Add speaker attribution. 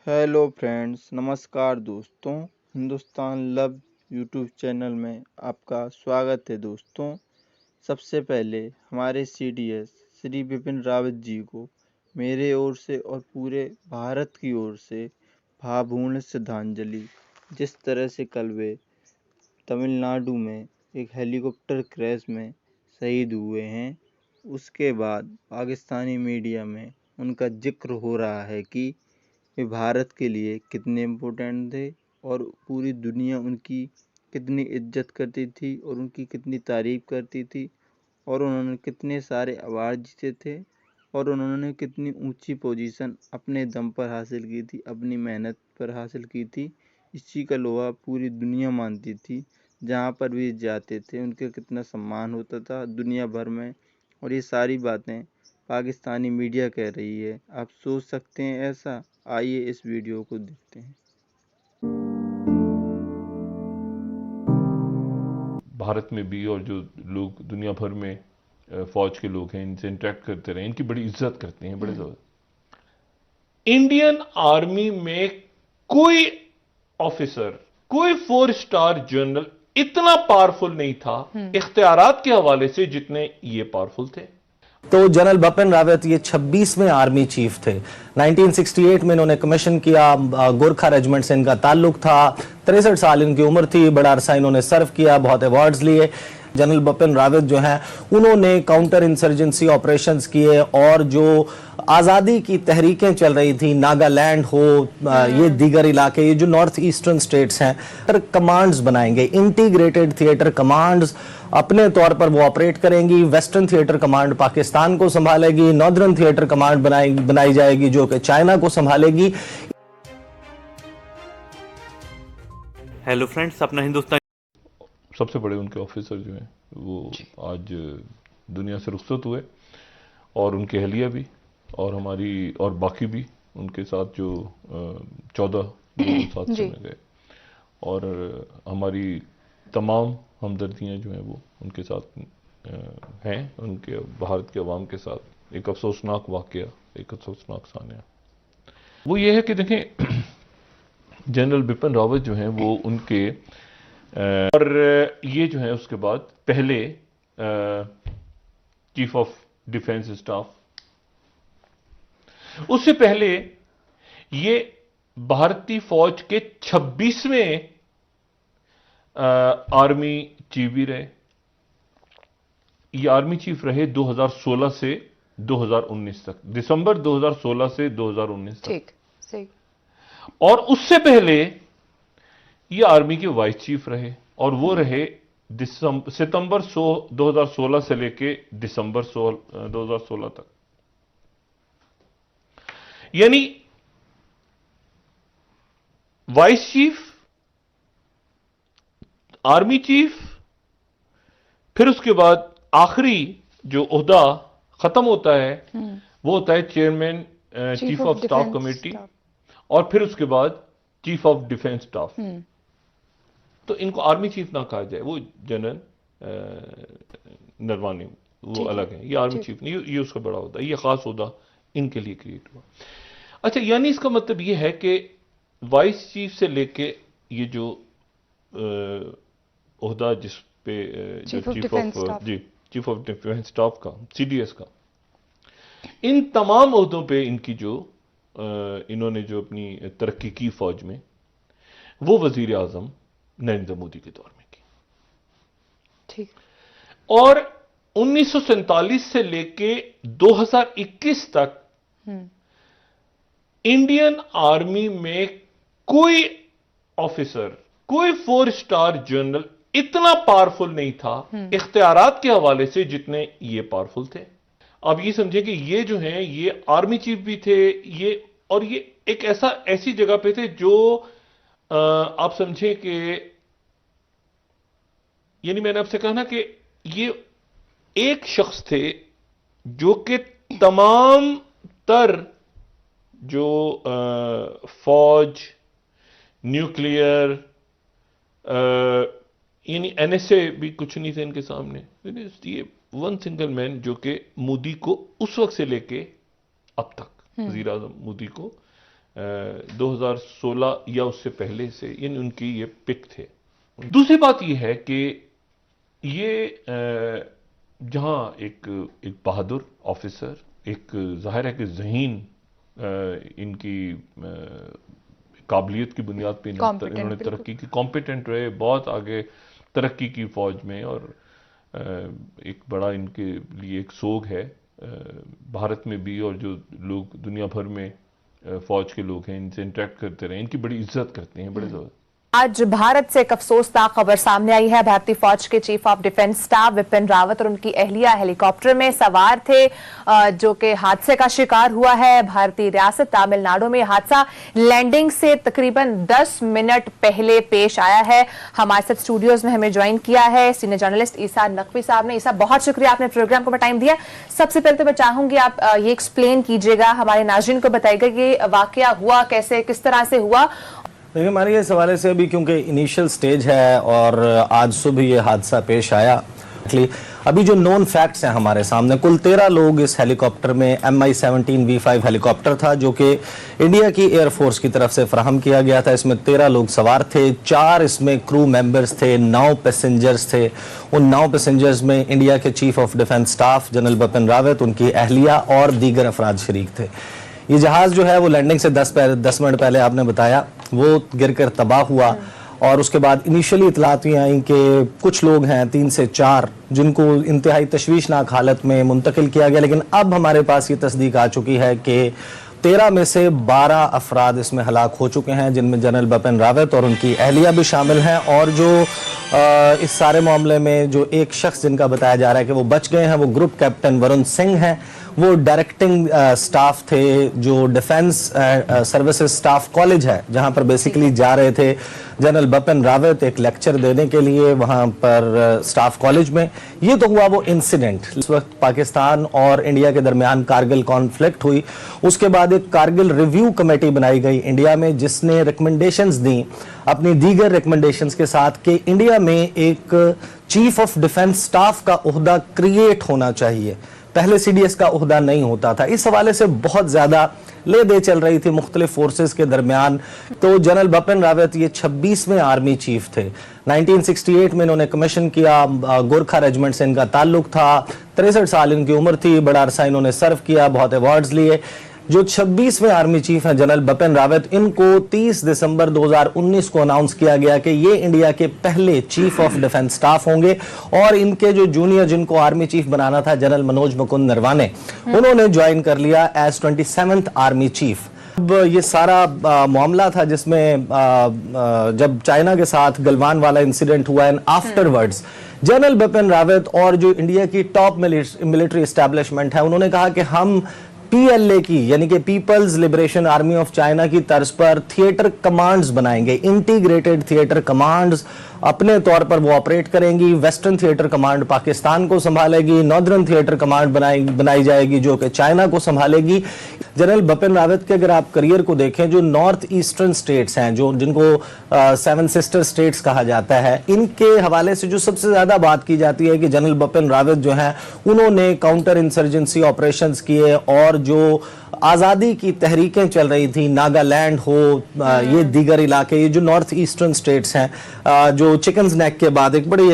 Speaker 1: Hello friends, नमस्कार दोस्तों। Hindustan love YouTube channel में आपका स्वागत है दोस्तों। सबसे पहले हमारे सीडीएस श्री बिपिन रावत जी को मेरे ओर से और पूरे भारत की ओर से भावपूर्ण श्रद्धांजलि। जिस तरह से कल वे तमिलनाडु में एक हेलीकॉप्टर क्रैश में शहीद हुए हैं, उसके बाद पाकिस्तानी मीडिया में उनका जिक्र हो रहा है कि वे भारत के लिए कितने इम्पोर्टेंट थे और पूरी दुनिया उनकी कितनी इज्जत करती थी और उनकी कितनी तारीफ करती थी, और उन्होंने कितने सारे अवार्ड जीते थे और उन्होंने कितनी ऊंची पोजीशन अपने दम पर हासिल की थी, अपनी मेहनत पर हासिल की थी। इसी का लोहा पूरी दुनिया मानती थी। जहाँ पर भी जाते थे उनका कितना सम्मान होता था दुनिया भर में। और ये सारी बातें पाकिस्तानी मीडिया कह रही है। आप सोच सकते हैं ऐसा? आइए इस वीडियो को देखते हैं।
Speaker 2: भारत में भी और जो लोग दुनिया भर में फौज के लोग हैं, इनसे इंटरेक्ट करते रहे, इनकी बड़ी इज्जत करते हैं, बड़े ज़्यादा। इंडियन आर्मी में कोई ऑफिसर, कोई 4 स्टार जनरल इतना पावरफुल नहीं था इख्तियारात के हवाले से जितने ये पावरफुल थे।
Speaker 3: तो जनरल बिपिन रावत ये 26वें आर्मी चीफ थे। 1968 में इन्होंने कमीशन किया। गोरखा रेजिमेंट से इनका ताल्लुक था। 63 साल इनकी उम्र थी। बड़ा अरसा इन्होंने सर्व किया, बहुत अवार्ड्स लिए। जनरल बिपिन रावत जो हैं उन्होंने काउंटर इंसर्जेंसी ऑपरेशंस किए और जो आज़ादी की तहरीकें चल रही थी, नागालैंड हो, ये दीगर इलाके, ये जो नॉर्थ ईस्टर्न स्टेट्स हैं, कमांड्स बनाएंगे, इंटीग्रेटेड थिएटर कमांड्स अपने तौर पर वो ऑपरेट करेंगी। वेस्टर्न थिएटर कमांड पाकिस्तान को संभालेगी, नॉर्दर्न थिएटर कमांड बनाई जाएगी जो कि चाइना को संभालेगी।
Speaker 4: हेलो फ्रेंड्स, अपना हिंदुस्तान
Speaker 2: सबसे बड़े उनके ऑफिसर जो हैं वो आज दुनिया से रुखसत हुए, और उनके अहलिया भी और हमारी और बाकी भी उनके साथ जो 14 लोग साथ चले गए, और हमारी तमाम हमदर्दियाँ जो हैं वो उनके साथ हैं, उनके भारत के अवाम के साथ। एक अफसोसनाक वाक़या, एक अफसोसनाक सानिया वो ये है कि देखें, जनरल बिपिन रावत जो हैं वो उनके और ये जो है उसके बाद पहले चीफ ऑफ डिफेंस स्टाफ, उससे पहले ये भारतीय फौज के 26वें आर्मी चीफ भी रहे। ये आर्मी चीफ रहे 2016 से 2019 तक, दिसंबर 2016 से 2019 तक।
Speaker 5: ठीक, सही।
Speaker 2: और उससे पहले ये आर्मी के वाइस चीफ रहे, और वो रहे सितंबर 2016 से लेके दिसंबर 2016 तक। यानी वाइस चीफ, आर्मी चीफ, फिर उसके बाद आखिरी जो ओहदा खत्म होता है वो होता है chairman chief of staff committee, और फिर उसके बाद चीफ ऑफ डिफेंस स्टाफ। तो इनको आर्मी चीफ ना कहा जाए, वो जनरल नरवानी वो अलग है। ये आर्मी चीफ नहीं, ये उसका बड़ा होता है, ये खास होता इनके लिए क्रिएट हुआ। अच्छा, यानी इसका मतलब ये है कि वाइस चीफ से लेके ये जो ओहदा जिस पे
Speaker 5: चीफ ऑफ
Speaker 2: डिफेंस स्टाफ का, सीडीएस का, इन तमाम ओहदों पे इनकी जो इन्होंने जो अपनी तरक्की की फौज में, वो वजीर आजम नरेंद्र मोदी के दौर में की।
Speaker 5: ठीक।
Speaker 2: और 1947 से लेके 2021 तक इंडियन आर्मी में कोई ऑफिसर, कोई 4 स्टार जनरल इतना पावरफुल नहीं था इख्तियारात के हवाले से जितने ये पावरफुल थे। अब ये समझे कि ये जो हैं ये आर्मी चीफ भी थे, ये और ये एक ऐसी जगह पे थे जो आप समझे कि, यानी मैंने आपसे कहा ना कि ये एक शख्स थे जो कि तमाम तर जो फौज, न्यूक्लियर, यानी एनएसए भी कुछ नहीं थे इनके सामने। ये वन सिंगल मैन जो कि मोदी को उस वक्त से लेके अब तक, वजीर आजम मोदी को 2016 या उससे पहले से यानी उनकी ये पिक थे। दूसरी बात ये है कि ये जहां एक बहादुर ऑफिसर, एक जाहिर है कि ज़हीन इनकी काबिलियत की बुनियाद पे इन्होंने तरक्की की, कॉम्पिटेंट रहे, बहुत आगे तरक्की की फौज में, और एक बड़ा इनके लिए एक सोग है भारत में भी, और जो लोग दुनिया भर में फौज के लोग हैं इनसे इंटरेक्ट करते रहे, इनकी बड़ी इज्जत करते हैं बड़े ज़्यादा।
Speaker 6: आज भारत से एक अफसोसनाक खबर सामने आई है। भारतीय फौज के chief of defence staff Vipin Rawat और उनकी अहलिया हेलीकॉप्टर में सवार थे, जो कि हादसे का शिकार हुआ है। भारतीय रियासत तमिलनाडु में हादसा लैंडिंग से तकरीबन 10 मिनट पहले पेश आया है। हमारे साथ स्टूडियोज में हमें ज्वाइन किया है सीनियर जर्नलिस्ट ईसा नकवी साहब ने। ईसा, बहुत शुक्रिया आपने प्रोग्राम को टाइम दिया। सबसे पहले तो मैं चाहूंगी आप ये एक्सप्लेन कीजिएगा, हमारे नाज़रीन को बताइएगा कि वाकया हुआ कैसे, किस तरह से हुआ।
Speaker 3: देखिए, हमारे इस हवाले से अभी क्योंकि इनिशियल स्टेज है और आज सुबह ये हादसा पेश आया, अभी जो नोन फैक्ट्स हैं हमारे सामने, कुल 13 लोग इस हेलीकॉप्टर में MI-17 V5 हेलीकॉप्टर था जो कि इंडिया की एयरफोर्स की तरफ से फराहम किया गया था। इसमें 13 लोग सवार थे, 4 इसमें क्रू मेंबर्स थे, 9 पैसेंजर्स थे। उन 9 पैसेंजर्स में इंडिया के chief of defence staff general Bipin Rawat, उनकी अहलिया और दीगर अफराद शरीक थे। ये जहाज़ जो है वो लैंडिंग से 10 मिनट पहले आपने बताया वो गिरकर तबाह हुआ, और उसके बाद इनिशियली इतलात ये आई कि कुछ लोग हैं 3 से 4 जिनको इंतहाई तशवीशनाक हालत में मुंतकिल किया गया, लेकिन अब हमारे पास ये तस्दीक आ चुकी है कि 13 में से 12 अफराद इसमें हलाक हो चुके हैं, जिनमें जनरल बिपिन रावत और उनकी अहलिया भी शामिल हैं। और जो इस सारे मामले में जो एक शख्स जिनका बताया जा रहा है कि वो बच गए हैं, वो ग्रुप कैप्टन वरुण सिंह हैं। वो डायरेक्टिंग स्टाफ थे जो डिफेंस सर्विसेज स्टाफ कॉलेज है जहां पर बेसिकली जा रहे थे जनरल बिपिन रावत एक लेक्चर देने के लिए वहां पर स्टाफ कॉलेज में। ये तो हुआ वो इंसिडेंट। इस वक्त पाकिस्तान और इंडिया के दरमियान कारगिल कॉन्फ्लिक्ट हुई, उसके बाद एक कारगिल रिव्यू कमेटी बनाई गई इंडिया में जिसने रिकमेंडेशंस दी अपनी दीगर रिकमेंडेशंस के साथ कि इंडिया में एक चीफ ऑफ डिफेंस स्टाफ का ओहदा क्रिएट होना चाहिए। पहले CDS का ओहदा नहीं होता था। इस हवाले से बहुत ज्यादा ले दे चल रही थी मुख्तलिफ फोर्सेस के दरमियान। तो जनरल बिपिन रावत ये 26वें आर्मी चीफ थे। 1968 में इन्होंने कमीशन किया, गोरखा रेजिमेंट से इनका ताल्लुक था, 63 साल इनकी उम्र थी, बड़ा अरसा इन्होंने सर्व किया, बहुत अवार्ड्स लिए। जो 26वें आर्मी चीफ हैं जनरल बिपिन रावत, इनको 30 दिसंबर 2019 को अनाउंस किया गया कि ये इंडिया के पहले चीफ ऑफ डिफेंस स्टाफ होंगे, और इनके जो जूनियर जिनको आर्मी चीफ बनाना था जनरल मनोज मुकुंद नरवाने, उन्होंने ज्वाइन कर लिया एज 27th आर्मी चीफ। अब ये सारा मामला था जिसमें जब चाइना के साथ गलवान वाला इंसिडेंट हुआ and afterwards general Bipin Rawat और जो इंडिया की टॉप मिलिट्री एस्टैब्लिशमेंट है उन्होंने कहा कि हम PLA की यानी कि People's Liberation Army of China की तर्ज पर थिएटर कमांड्स बनाएंगे, इंटीग्रेटेड थिएटर कमांड्स अपने तौर पर वो ऑपरेट करेंगी। वेस्टर्न थिएटर कमांड पाकिस्तान को संभालेगी, नॉर्दर्न थिएटर कमांड बनाई जाएगी जो कि चाइना को संभालेगी। जनरल बिपिन रावत के अगर आप करियर को देखें, जो नॉर्थ ईस्टर्न स्टेट्स हैं, जो जिनको 7 सिस्टर स्टेट्स कहा जाता है, इनके हवाले से जो सबसे ज्यादा बात की जाती है कि जनरल बिपिन रावत जो हैं उन्होंने काउंटर इंसर्जेंसी ऑपरेशंस किए, और जो आज़ादी की तहरीकें चल रही थी, नागालैंड हो, ये दीगर इलाके, ये जो नॉर्थ ईस्टर्न स्टेट्स हैं, जो चिकन्स नेक के बाद एक बड़ी